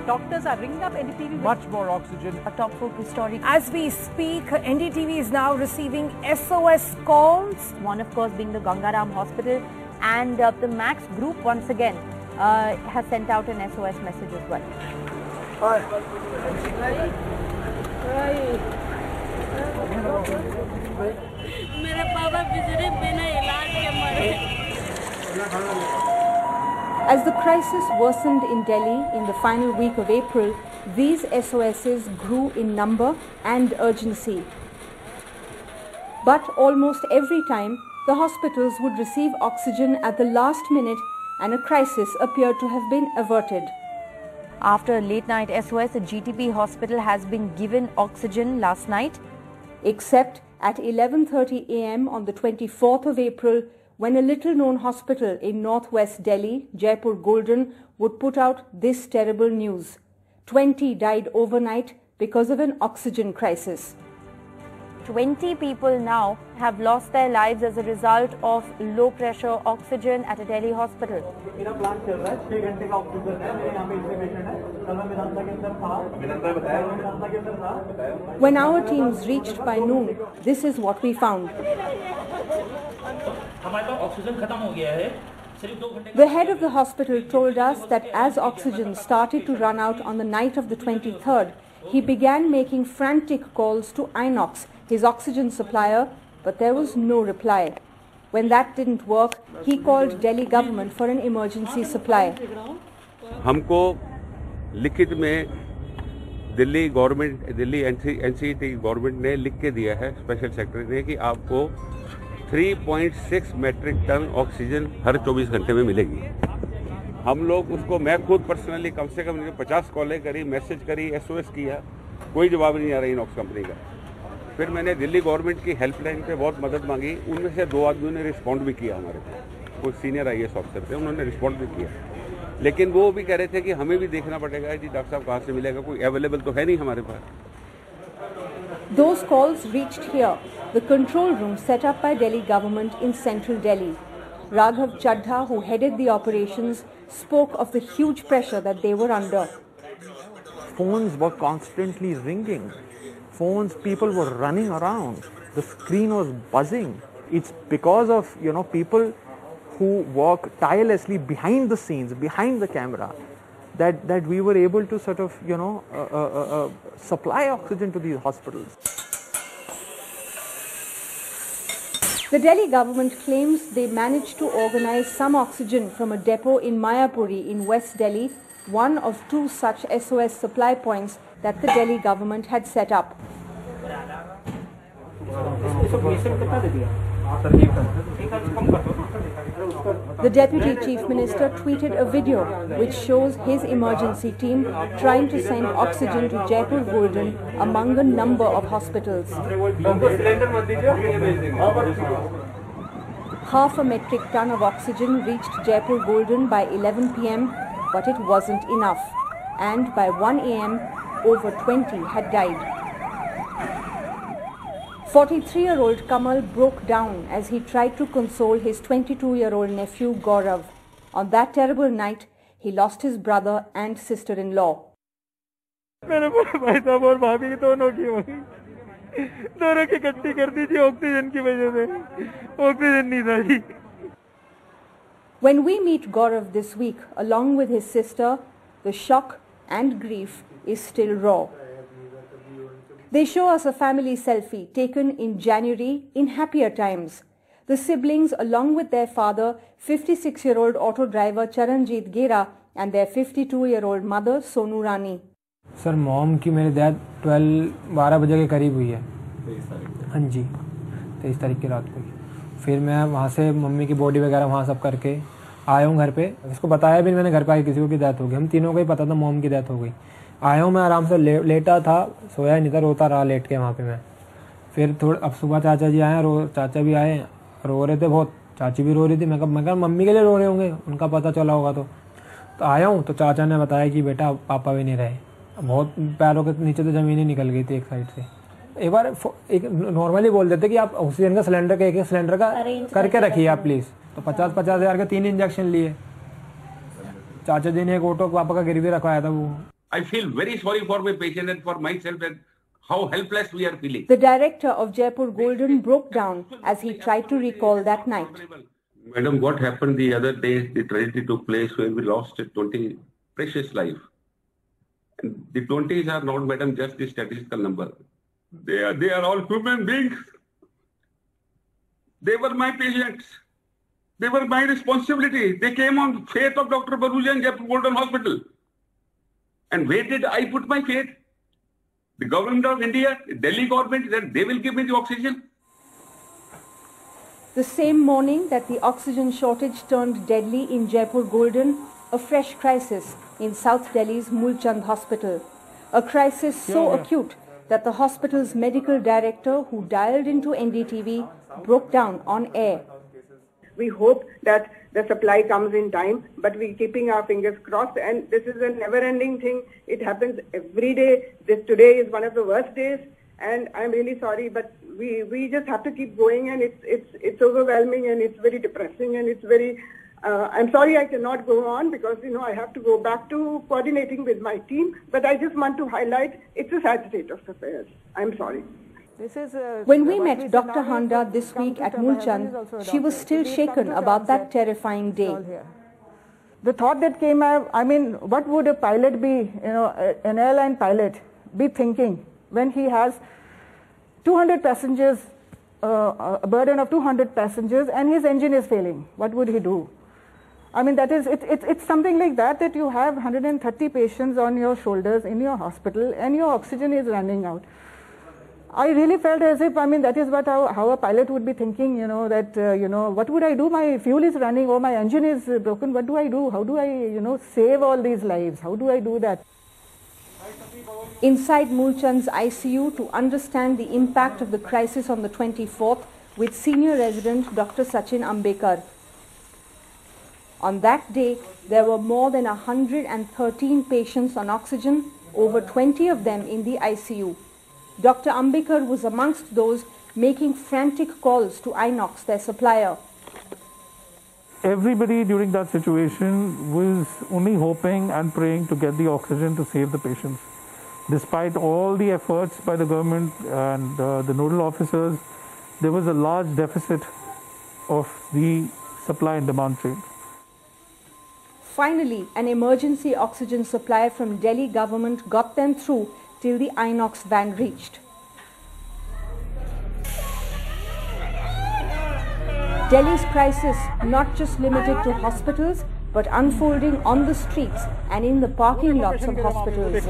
Doctors are ringing up NDTV. Much more oxygen. A top focus story. As we speak, NDTV is now receiving SOS calls. One, of course, being the Gangaram Hospital. And the Max Group, once again, has sent out an SOS message as well. Hi. मेरे पापा बिजली बिना इलाज के मरे. As the crisis worsened in Delhi in the final week of April, these SOSs grew in number and urgency. But almost every time, the hospitals would receive oxygen at the last minute and a crisis appeared to have been averted. After a late-night SOS, the GTP hospital has been given oxygen last night, except at 11:30 a.m. on the 24th of April, when a little-known hospital in northwest Delhi, Jaipur Golden, would put out this terrible news. 20 died overnight because of an oxygen crisis. 20 people now have lost their lives as a result of low-pressure oxygen at a Delhi hospital. When our teams reached by noon, this is what we found. The head of the hospital told us that as oxygen started to run out on the night of the 23rd, he began making frantic calls to Inox, his oxygen supplier, but there was no reply. When that didn't work, he called Delhi government for an emergency supply. हमको लिखित में Delhi government, Delhi NCT government ने लिख के दिया है, special secretary ने, कि आपको 3.6 मैट्रिक टन ऑक्सीजन हर 24 घंटे में मिलेगी. हम लोग उसको, मैं खुद पर्सनली कम से कम 50 कॉलें करी, मैसेज करी, SOS किया, कोई जवाब नहीं आ रहा इनॉक्स कंपनी का. फिर मैंने दिल्ली गवर्नमेंट की हेल्पलाइन पे बहुत मदद मांगी. उनमें से 2 आदमियों ने रिस्पॉन्ड भी किया. हमारे को कोई सीनियर IAS ऑफिसर थे, उन्होंने रिस्पॉन्ड भी किया. लेकिन वो भी कह रहे थे कि हमें भी देखना पड़ेगा कि डॉक्टर साहब कहाँ से मिलेगा, कोई अवेलेबल तो है नहीं हमारे पास. Those calls reached here, the control room set up by Delhi government in central Delhi. Raghav Chadha, who headed the operations, spoke of the huge pressure that they were under. Phones were constantly ringing. Phones, people were running around. The screen was buzzing. It's because of, people who work tirelessly behind the scenes, behind the camera, that we were able to sort of, supply oxygen to these hospitals. The Delhi government claims they managed to organize some oxygen from a depot in Mayapuri in West Delhi, one of 2 such SOS supply points that the Delhi government had set up. The Deputy Chief Minister tweeted a video which shows his emergency team trying to send oxygen to Jaipur Golden among a number of hospitals. Half a metric ton of oxygen reached Jaipur Golden by 11 p.m, but it wasn't enough. And by 1 a.m, over 20 had died. 43-year-old Kamal broke down as he tried to console his 22-year-old nephew Gaurav. On that terrible night, he lost his brother and sister-in-law. मेरे भाई साहब और भाभी दोनों की होगी, दोनों की इकट्ठी कर दीजिए ऑक्सीजन की वजह से, ऑक्सीजन नहीं था जी. When we meet Gaurav this week, along with his sister, the shock and grief is still raw. They show us a family selfie taken in January in happier times. The siblings, along with their father, 56-year-old auto driver Charanjit Gera, and their 52-year-old mother Sonu Rani. Sir mom की मेरी death 12 बजे के करीब हुई है। हाँ जी, 23 तारीख की रात को। फिर मैं वहाँ से मम्मी की बॉडी वगैरह वहाँ सब करके आया हूँ घर पे। इसको बताया भी नहीं मैंने घर पे, आके किसी को की डेथ हो गई। हम तीनों को ही पता था मॉम की डेथ हो गई। आया हूँ मैं आराम से लेटा था, सोया नहीं था, रोता रहा लेट के वहाँ पे मैं। फिर थोड़ा अब सुबह चाचा जी आए, चाचा भी आए, रो रहे थे बहुत, चाची भी रो रही थी। मैं कहा मम्मी के लिए रो रहे होंगे, उनका पता चला होगा। तो आया हूँ तो चाचा ने बताया कि बेटा पापा भी नहीं रहे। बहुत पैरों के नीचे तो ज़मीन ही निकल गई थी एक साइड से। एक बार एक नॉर्मली बोल देते कि आप ऑक्सीजन का सिलेंडर एक सिलेंडर का करके रखिए आप प्लीज़। तो 50-50 हज़ार के 3 इंजेक्शन लिए। चाचा जी ने एक ऑटो पापा का गिरवी रखवाया था वो। I feel very sorry for my patient and for myself and how helpless we are feeling. The director of Jaipur Golden broke down as he tried to recall that night. Madam, what happened the other day, the tragedy took place where we lost 20 precious lives. And the 20s are not, madam, just the statistical number. They are all human beings. They were my patients. They were my responsibility. They came on faith of Dr. Baruja and Jaipur Golden Hospital. And where did I put my faith? The government of India, the Delhi government, that they will give me the oxygen. The same morning that the oxygen shortage turned deadly in Jaipur Golden, a fresh crisis in South Delhi's Mulchand Hospital. A crisis so acute that the hospital's medical director, who dialed into NDTV, broke down on air. We hope that the supply comes in time, but we're keeping our fingers crossed, and this is a never-ending thing. It happens every day. Today is one of the worst days, and I'm really sorry, but we just have to keep going, and it's overwhelming, and it's very depressing, and it's very. I'm sorry I cannot go on because I have to go back to coordinating with my team, but I just want to highlight it's a sad state of affairs. I'm sorry. When we met Dr. Handa this week at Mulchand, she was still shaken about that terrifying day. The thought that came, what would a pilot be, an airline pilot be thinking when he has 200 passengers, a burden of 200 passengers, and his engine is failing? What would he do? It's something like that you have 130 patients on your shoulders in your hospital and your oxygen is running out. I really felt as if, that is how a pilot would be thinking, what would I do? My fuel is running or my engine is broken. What do I do? How do I, save all these lives? How do I do that? Inside Mulchand's ICU to understand the impact of the crisis on the 24th with senior resident Dr. Sachin Ambekar. On that day, there were more than 113 patients on oxygen, over 20 of them in the ICU. Dr. Ambekar was amongst those making frantic calls to Inox, their supplier. Everybody during that situation was only hoping and praying to get the oxygen to save the patients. Despite all the efforts by the government and the nodal officers, there was a large deficit of the supply and demand trade. Finally, an emergency oxygen supply from Delhi government got them through till the Inox van reached. Delhi's crisis not just limited to hospitals, but unfolding on the streets and in the parking lots of hospitals.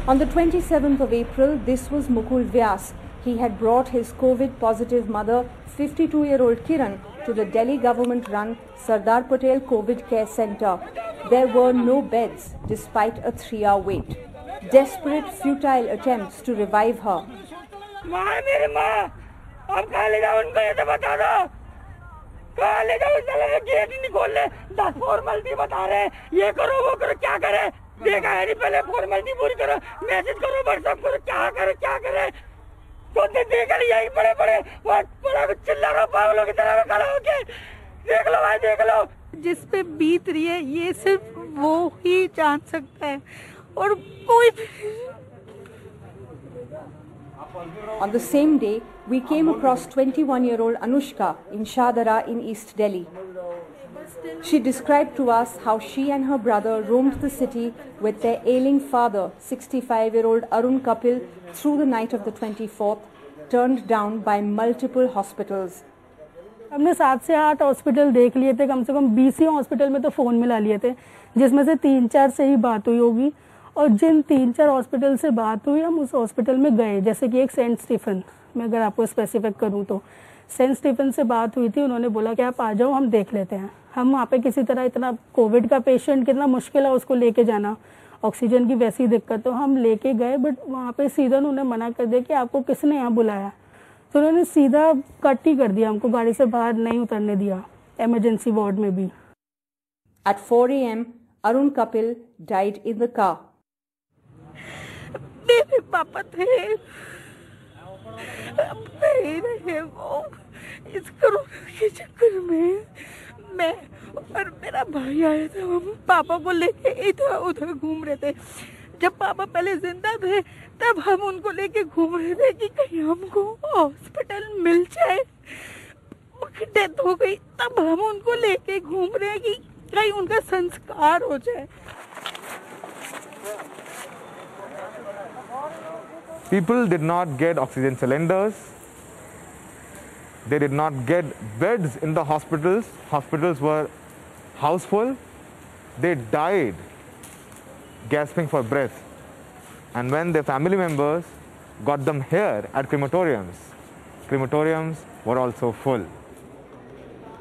On the 27th of April, this was Mukul Vyas. He had brought his COVID-positive mother, 52-year-old Kiran, to the Delhi government-run Sardar Patel COVID Care Centre. There were no beds despite a 3-hour wait. Desperate, futile attempts to revive her. जिस पे बीत रही है ये सिर्फ वो ही जान सकता है और कोई On the same day, we came across 21-year-old Anushka in Shadara in East Delhi. She described to us how she and her brother roamed the city with their ailing father, 65-year-old Arun Kapil, through the night of the 24th, turned down by multiple hospitals. हमने 7 से 8 hospital देख लिए थे, कम से कम 20 hospital में तो phone मिला लिए थे, जिसमें से 3-4 से ही बात हुई होगी। और जिन 3-4 हॉस्पिटल से बात हुई, हम उस हॉस्पिटल में गए, जैसे कि एक सेंट स्टीफन, मैं अगर आपको स्पेसिफिक करूं तो सेंट स्टीफन से बात हुई थी। उन्होंने बोला कि आप आ जाओ, हम देख लेते हैं। हम वहाँ पे किसी तरह, इतना कोविड का पेशेंट कितना मुश्किल है उसको लेके जाना, ऑक्सीजन की वैसी दिक्कत, तो हम लेके गए, बट वहाँ पे सीधा उन्होंने मना कर दिया कि आपको किसने यहाँ बुलाया। तो उन्होंने सीधा कट ही कर दिया, हमको गाड़ी से बाहर नहीं उतरने दिया, इमरजेंसी वार्ड में भी। At 4 a.m., Arun Kapil died in the car. मेरे पापा थे, अब नहीं रहे वो। इस कोरोना के चक्कर में मैं और मेरा भाई आया था, हम पापा को लेके इधर उधर घूम रहे थे। जब पापा पहले जिंदा थे तब हम उनको लेके घूम रहे थे कि कहीं हमको हॉस्पिटल मिल जाए। उनकी डेथ हो गई तब हम उनको लेके घूम रहे हैं कि कहीं उनका संस्कार हो जाए। People did not get oxygen cylinders. They did not get beds in the hospitals. Hospitals were house full. They died gasping for breath. And when their family members got them here at crematoriums were also full.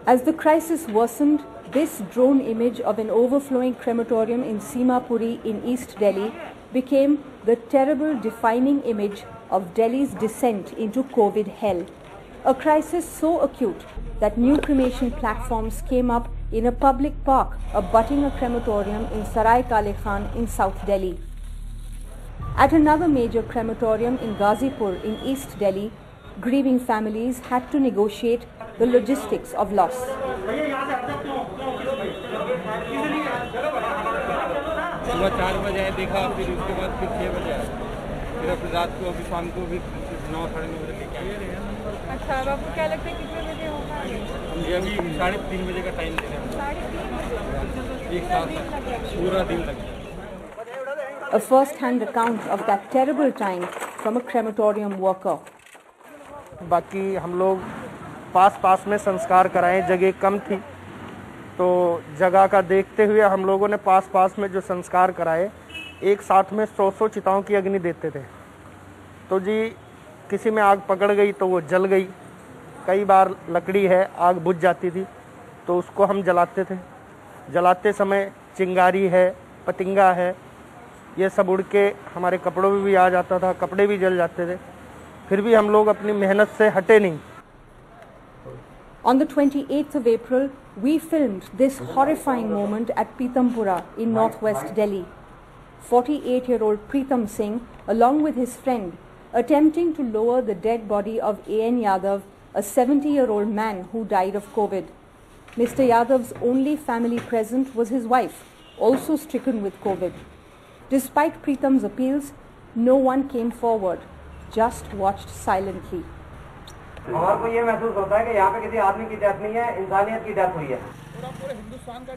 As the crisis worsened, this drone image of an overflowing crematorium in Simapuri in East Delhi became the terrible defining image of Delhi's descent into COVID hell. A crisis so acute that new cremation platforms came up in a public park abutting a crematorium in Sarai Kale Khan in South Delhi. At another major crematorium in Ghazipur in East Delhi, grieving families had to negotiate the logistics of loss. सुबह 4 बजे आए, देखा, फिर उसके बाद फिर 6 बजे आए, फिर रात को, अभी शाम को भी 9-9:30 बजे लेके आए। अच्छा, अब आपको क्या लगता है कितने बजे होगा? ये अभी 3:30 बजे का टाइम दे रहे हैं। 3:30 एक साथ पूरा दिन लग गया। A first-hand account of that terrible time from a crematorium worker. बाकी हम लोग पास में संस्कार कराएं, जगह कम थी तो जगह का देखते हुए हम लोगों ने पास में जो संस्कार कराए, एक साथ में 100 चिताओं की अग्नि देते थे। तो जी किसी में आग पकड़ गई तो वो जल गई, कई बार लकड़ी है आग बुझ जाती थी तो उसको हम जलाते थे। जलाते समय चिंगारी है, पतिंगा है, ये सब उड़ के हमारे कपड़ों में भी आ जाता था, कपड़े भी जल जाते थे, फिर भी हम लोग अपनी मेहनत से हटे नहीं। On the 28th of April, we filmed this horrifying moment at Pitampura in northwest Delhi. 48-year-old Pritam Singh, along with his friend, attempting to lower the dead body of A.N. Yadav, a 70-year-old man who died of COVID. Mr. Yadav's only family present was his wife, also stricken with COVID. Despite Pritam's appeals, no one came forward, just watched silently. हमारे को ये महसूस होता है कि यहाँ पे किसी आदमी की डेथ नहीं है, इंसानियत की डेथ हुई है।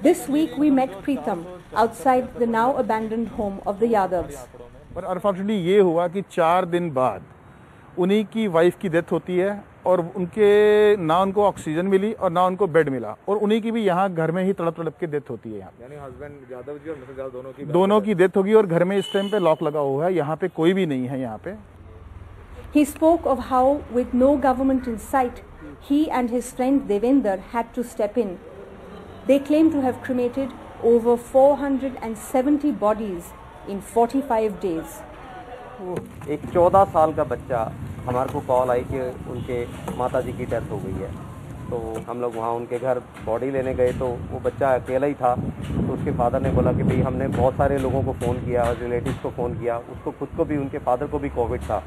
This week we met Pritam outside the now abandoned home of the Yadavs. पर अनफॉर्चुनेटली ये हुआ कि 4 दिन बाद उन्हीं की वाइफ की डेथ होती है और उनके ना उनको ऑक्सीजन मिली और ना उनको बेड मिला और उन्हीं की भी यहाँ घर में ही तड़प के डेथ होती है। यहाँ यानी हस्बैंड यादव जी और मिसेस यादव दोनों की डेथ होगी और घर में इस टाइम पे लॉक लगा हुआ है, यहाँ पे कोई भी नहीं है यहाँ पे। He spoke of how, with no government in sight, he and his friend Devender had to step in. They claim to have cremated over 470 bodies in 45 days. एक 14 साल का बच्चा, हमारे को कॉल आई कि उनके माताजी की डेथ हो गई है। तो हम लोग वहाँ उनके घर बॉडी लेने गए तो वो बच्चा अकेला ही था। तो उसके फादर ने बोला कि भाई हमने बहुत सारे लोगों को फ़ोन किया, रिलेटिव्स को फ़ोन किया, उसको खुद को भी, उनके फादर को भी कोविड था,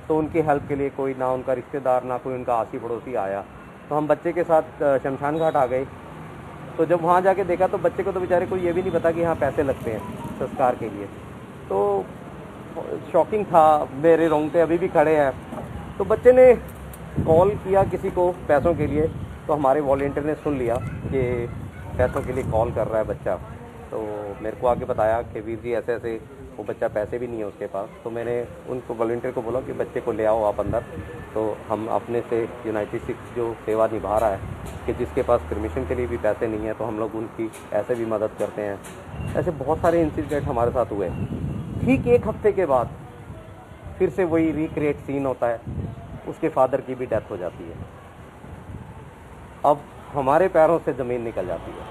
तो उनकी हेल्प के लिए कोई ना उनका रिश्तेदार ना कोई उनका आसी पड़ोसी आया। तो हम बच्चे के साथ शमशान घाट आ गए। तो जब वहाँ जाके देखा तो बच्चे को तो बेचारे को ये भी नहीं पता कि यहाँ पैसे लगते हैं संस्कार के लिए। तो शॉकिंग था, मेरे रोंगटे अभी भी खड़े हैं। तो बच्चे ने कॉल किया किसी को पैसों के लिए, तो हमारे वॉलंटियर ने सुन लिया कि पैसों के लिए कॉल कर रहा है बच्चा, तो मेरे को आके बताया कि वीर जी ऐसे ऐसे, वो बच्चा पैसे भी नहीं है उसके पास। तो मैंने उनको वॉलंटियर को बोला कि बच्चे को ले आओ आप अंदर। तो हम अपने से यूनाइटेड सिक्स जो सेवा निभा रहा है कि जिसके पास परमिशन के लिए भी पैसे नहीं है तो हम लोग उनकी ऐसे भी मदद करते हैं। ऐसे बहुत सारे इंसिडेंट हमारे साथ हुए। ठीक 1 हफ्ते के बाद फिर से वही रिक्रिएट सीन होता है, उसके फादर की भी डेथ हो जाती है। अब हमारे पैरों से ज़मीन निकल जाती है।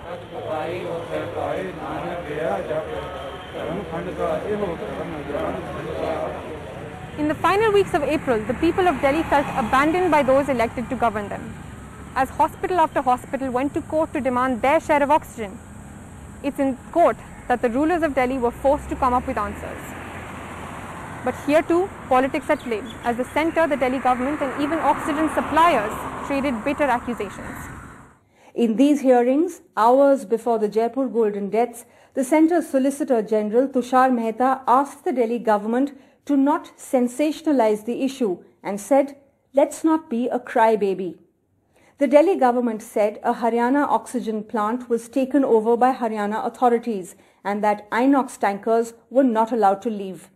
In the final weeks of April, the people of Delhi felt abandoned by those elected to govern them, as hospital after hospital went to court to demand their share of oxygen. It's in court that the rulers of Delhi were forced to come up with answers. But here too, politics at play, as the centre, the Delhi government and even oxygen suppliers traded bitter accusations. In these hearings, hours before the Jaipur Golden deaths, the Centre's Solicitor General Tushar Mehta asked the Delhi government to not sensationalize the issue and said, "Let's not be a crybaby." The Delhi government said a Haryana oxygen plant was taken over by Haryana authorities and that Inox tankers were not allowed to leave.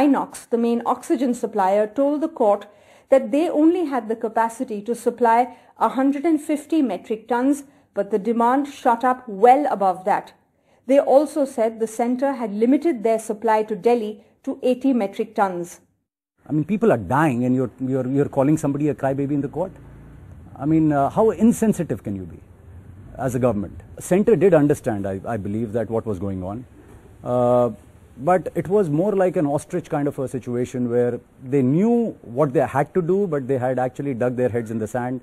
Inox, the main oxygen supplier, told the court that they only had the capacity to supply 150 metric tons, but the demand shot up well above that. They also said the centre had limited their supply to Delhi to 80 metric tons. I mean, people are dying and you're calling somebody a crybaby in the court? I mean, how insensitive can you be as a government? Centre did understand, I believe, that what was going on. But it was more like an ostrich kind of a situation where they knew what they had to do, but they had actually dug their heads in the sand.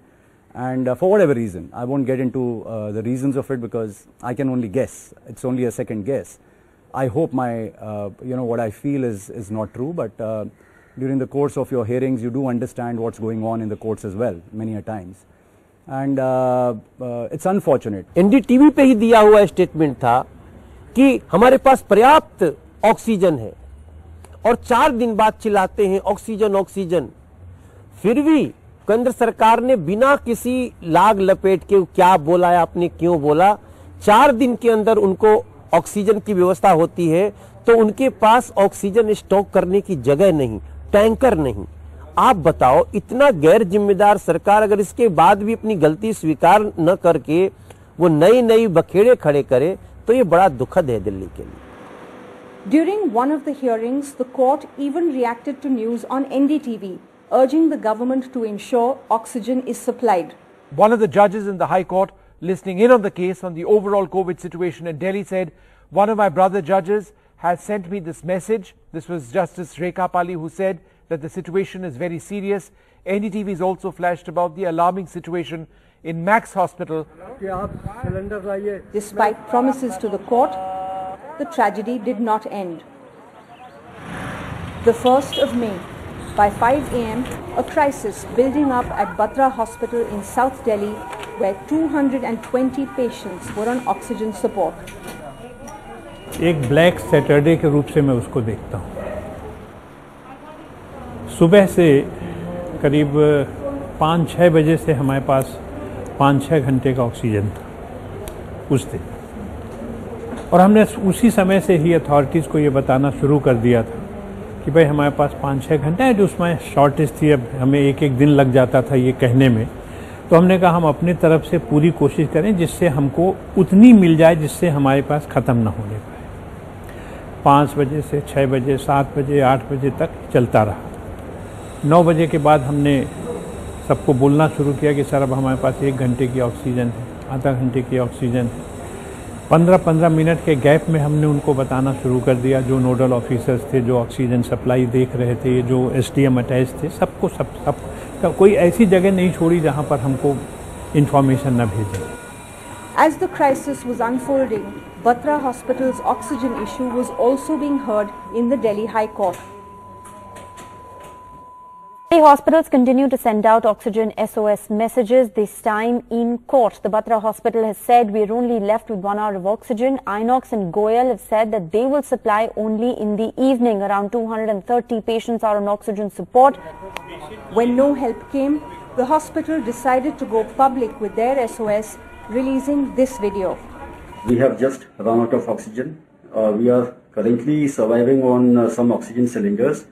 And for whatever reason, I won't get into the reasons of it because I can only guess. It's only a second guess. I hope my, what I feel is not true, but during the course of your hearings, you do understand what's going on in the courts as well, many a times. And it's unfortunate. NDTV पे ही दिया हुआ statement था कि हमारे पास पर्याप्त oxygen है और 4 दिन बाद चिल्लाते हैं ऑक्सीजन ऑक्सीजन। फिर भी केंद्र सरकार ने बिना किसी लाग लपेट के क्या बोला है, आपने क्यों बोला, 4 दिन के अंदर उनको ऑक्सीजन की व्यवस्था होती है तो उनके पास ऑक्सीजन स्टॉक करने की जगह नहीं, टैंकर नहीं। आप बताओ, इतना गैर जिम्मेदार सरकार अगर इसके बाद भी अपनी गलती स्वीकार न करके वो नई बखेड़े खड़े करे तो ये बड़ा दुखद है दिल्ली के लिए। During one of the hearings, the court even reacted to news on NDTV, urging the government to ensure oxygen is supplied. One of the judges in the High Court listening in on the case on the overall COVID situation in Delhi said, "One of my brother judges has sent me this message." This was Justice Rekha Pali who said that the situation is very serious. NDTV has also flashed about the alarming situation in Max Hospital. Despite promises to the court, the tragedy did not end. The 1st of May, by 5 a.m., a crisis building up at Batra Hospital in South Delhi, where 220 patients were on oxygen support. एक black Saturday के रूप से मैं उसको देखता हूँ। सुबह से करीब 5-6 बजे से हमारे पास 5-6 घंटे का ऑक्सीजन था उस दिन, और हमने उसी समय से ही अथॉरिटीज़ को ये बताना शुरू कर दिया था कि भाई हमारे पास 5-6 घंटे है, जो उसमें शॉर्टेज थी, अब हमें एक दिन लग जाता था ये कहने में। तो हमने कहा हम अपनी तरफ से पूरी कोशिश करें जिससे हमको उतनी मिल जाए जिससे हमारे पास ख़त्म ना होने पाए। 5 बजे से 6 बजे, 7 बजे, 8 बजे तक चलता रहा। 9 बजे के बाद हमने सबको बोलना शुरू किया कि सर अब हमारे पास 1 घंटे की ऑक्सीजन है, आधा घंटे की ऑक्सीजन है। 15-15 मिनट के गैप में हमने उनको बताना शुरू कर दिया, जो नोडल ऑफिसर्स थे, जो ऑक्सीजन सप्लाई देख रहे थे, जो SDM अटैच थे, सबको सब कोई ऐसी जगह नहीं छोड़ी जहां पर हमको इंफॉर्मेशन न भेजें। As the crisis was unfolding, Batra Hospital's oxygen issue was also being heard in the Delhi High Court. Delhi hospitals continue to send out oxygen SOS messages, this time in court. The Batra hospital has said we're only left with 1 hour of oxygen. Inox and Goyal have said that they will supply only in the evening. Around 230 patients are on oxygen support. When no help came, the hospital decided to go public with their SOS, releasing this video. We have just run out of oxygen. We are currently surviving on some oxygen cylinders.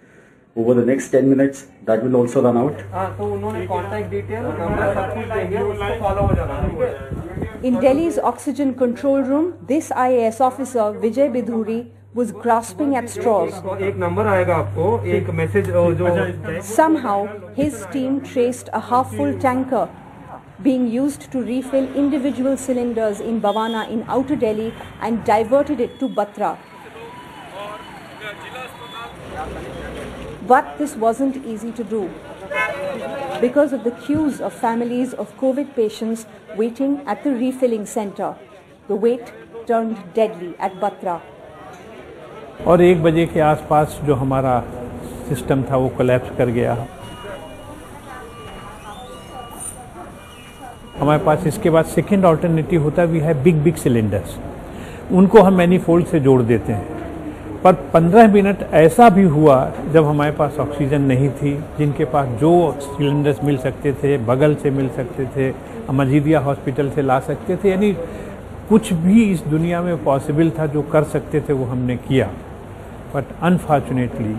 Over the next 10 minutes, that will also run out. In Delhi's oxygen control room, this IAS officer, Vijay Bidhuri, was grasping at straws. Somehow, his team traced a half-full tanker being used to refill individual cylinders in Bhavana in Outer Delhi and diverted it to Batra. But this wasn't easy to do because of the queues of families of COVID patients waiting at the refilling center. The wait turned deadly at Batra. और 1 बजे के आसपास जो हमारा system था वो collapse कर गया। हमारे पास इसके बाद सेकेंड अल्टरनेटिव होता है, वी हैव बिग सिलेंडर्स, उनको हम मैनीफोल्ड से जोड़ देते हैं। पर 15 मिनट ऐसा भी हुआ जब हमारे पास ऑक्सीजन नहीं थी, जिनके पास जो सिलेंडर्स मिल सकते थे बगल से मिल सकते थे, मजीदिया हॉस्पिटल से ला सकते थे, यानी कुछ भी इस दुनिया में पॉसिबल था जो कर सकते थे वो हमने किया। बट अनफॉर्चुनेटली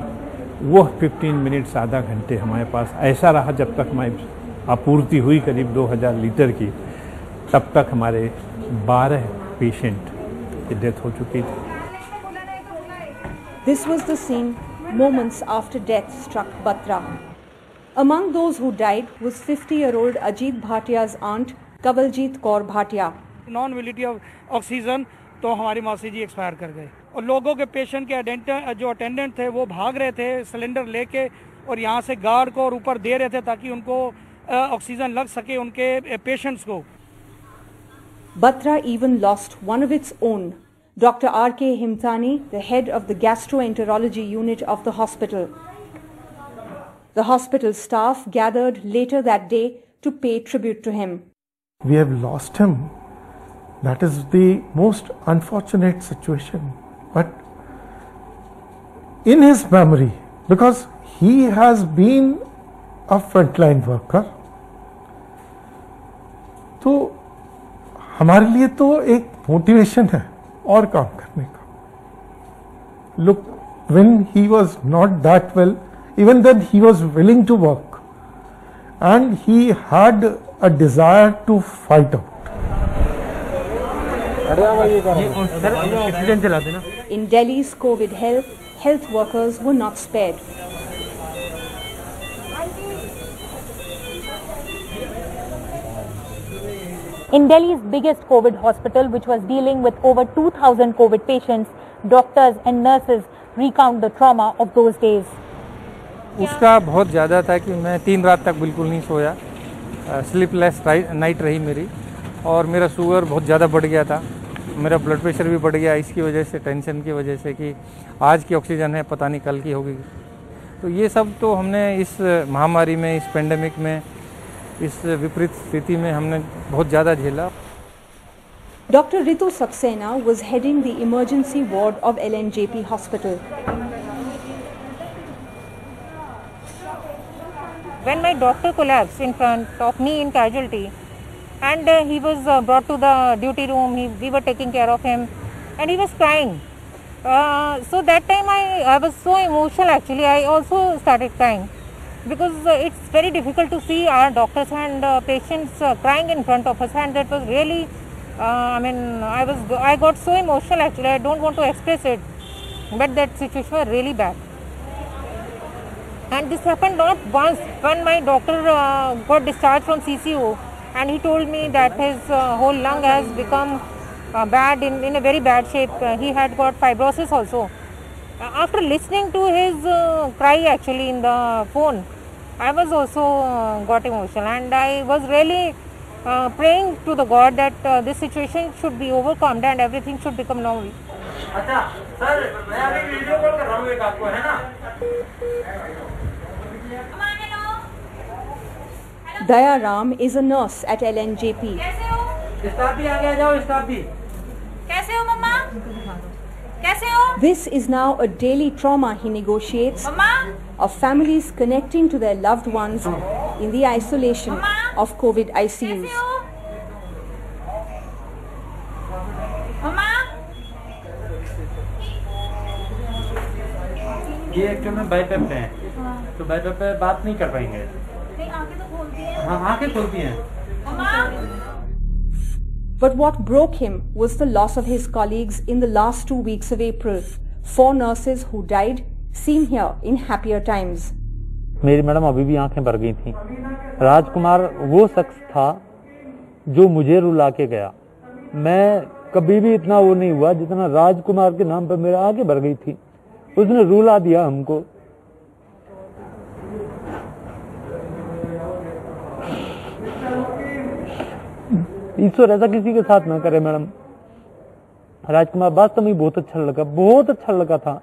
वो 15 मिनट्स आधा घंटे हमारे पास ऐसा रहा जब तक हमारी आपूर्ति हुई करीब 2000 लीटर की, तब तक हमारे 12 पेशेंट की डेथ हो चुकी थी। This was the scene moments after death struck Batra. Among those who died was 50-year-old Ajit Bhatia's aunt, Kawaljit Kaur Bhatia. Non-availability of oxygen, तो हमारी मौसी जी एक्सपायर कर गए और लोगों के पेशेंट के जो अटेंडेंट थे वो भाग रहे थे सिलेंडर लेके और यहाँ से गार्ड को और ऊपर दे रहे थे ताकि उनको ऑक्सीजन लग सके उनके पेशेंट्स को। Batra even lost one of its own. Dr. R.K. Himtani, the head of the gastroenterology unit of the hospital. The hospital staff gathered later that day to pay tribute to him. We have lost him. That is the most unfortunate situation. But in his memory, because he has been a frontline worker, तो हमारे लिए तो एक motivation है और काम करने का। Look, when he was not that well, even then he was willing to work and he had a desire to fight out. In Delhi's COVID health workers were not spared. In Delhi's biggest COVID hospital, which was dealing with over 2,000 COVID patients, doctors and nurses recount the trauma of those days. उसका बहुत ज़्यादा था कि मैं 3 रात तक बिल्कुल नहीं सोया, स्लीपलेस नाइट रही मेरी, और मेरा शुगर बहुत ज़्यादा बढ़ गया था, मेरा ब्लड प्रेशर भी बढ़ गया इसकी वजह से, टेंशन की वजह से कि आज की ऑक्सीजन है पता नहीं कल की होगी। तो ये सब तो हमने इस महामारी में, इस पेंडेमिक में, इस विपरीत स्थिति में हमने बहुत ज़्यादा झेला। Dr. Ritu Saxena was heading the emergency ward of LNJP hospital. When my doctor collapsed in front of me in casualty, and he was brought to the duty room, we were taking care of him, and he was crying. So that time I was so emotional actually, I also started crying. Because it's very difficult to see our doctors and patients crying in front of us, and that was really, I got so emotional actually, I don't want to express it, but that situation was really bad. And this happened not once. When my doctor got discharged from CCU, and he told me that his whole lung has become bad, in a very bad shape. He had got fibrosis also. After listening to his cry actually in the phone, I was also got emotional, and I was really praying to the God that this situation should be overcome and everything should become normal. अच्छा sir, मैं अभी video call कर रहा हूँ एक आपको, है ना? Daya Ram is a nurse at LNJP. Staff भी आ गया, जाओ स्टाफ भी। कैसे हो मम्मा? कैसे हो? This is now a daily trauma he negotiates of families connecting to their loved ones in the isolation of COVID ICUs. ये एक्चुअल में बाईपैप पे हैं, तो बाईपैप पे बात नहीं कर पाएंगे। आंखें तो खोलती हैं। हाँ, आंखें खोलती हैं। But what broke him was the loss of his colleagues in the last 2 weeks of April. 4 nurses who died, seen here in happier times. मेरी मैडम अभी भी आंखें भर गई थी। राजकुमार वो शख्स था जो मुझे रुला के गया। मैं कभी भी इतना वो नहीं हुआ जितना राजकुमार के नाम पर मेरे आंखें भर गई थी। उसने रुला दिया हमको। ईश्वर ऐसा किसी के साथ ना करे मैडम। राजकुमार वास्तव में बहुत अच्छा लगा था।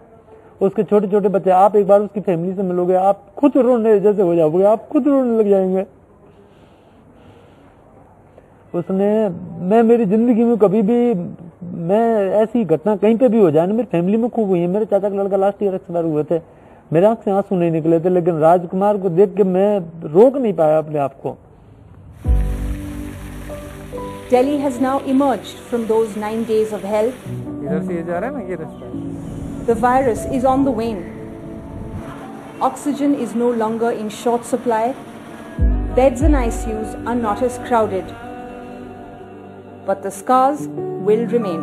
उसके छोटे छोटे बच्चे, आप एक बार उसकी फैमिली से मिलोगे, आप खुद रोने जैसे हो जाओगे, आप खुद रोने लग जाएंगे। मैं मेरी जिंदगी में कभी भी, मैं ऐसी घटना कहीं पे भी हो जाए ना, मेरी फैमिली में खूब हुई है। मेरे चाचा का लड़का लास्ट ईयर एक्सपायर हुए थे, मेरे आंख से आंसू नहीं निकले थे, लेकिन राजकुमार को देख के मैं रोक नहीं पाया अपने आप को। Delhi has now emerged from those 9 days of hell. इधर से ये जा रहा है ना, ये रास्ता है। The virus is on the wane. Oxygen is no longer in short supply. Beds in ICUs are not as crowded. But the scars will remain.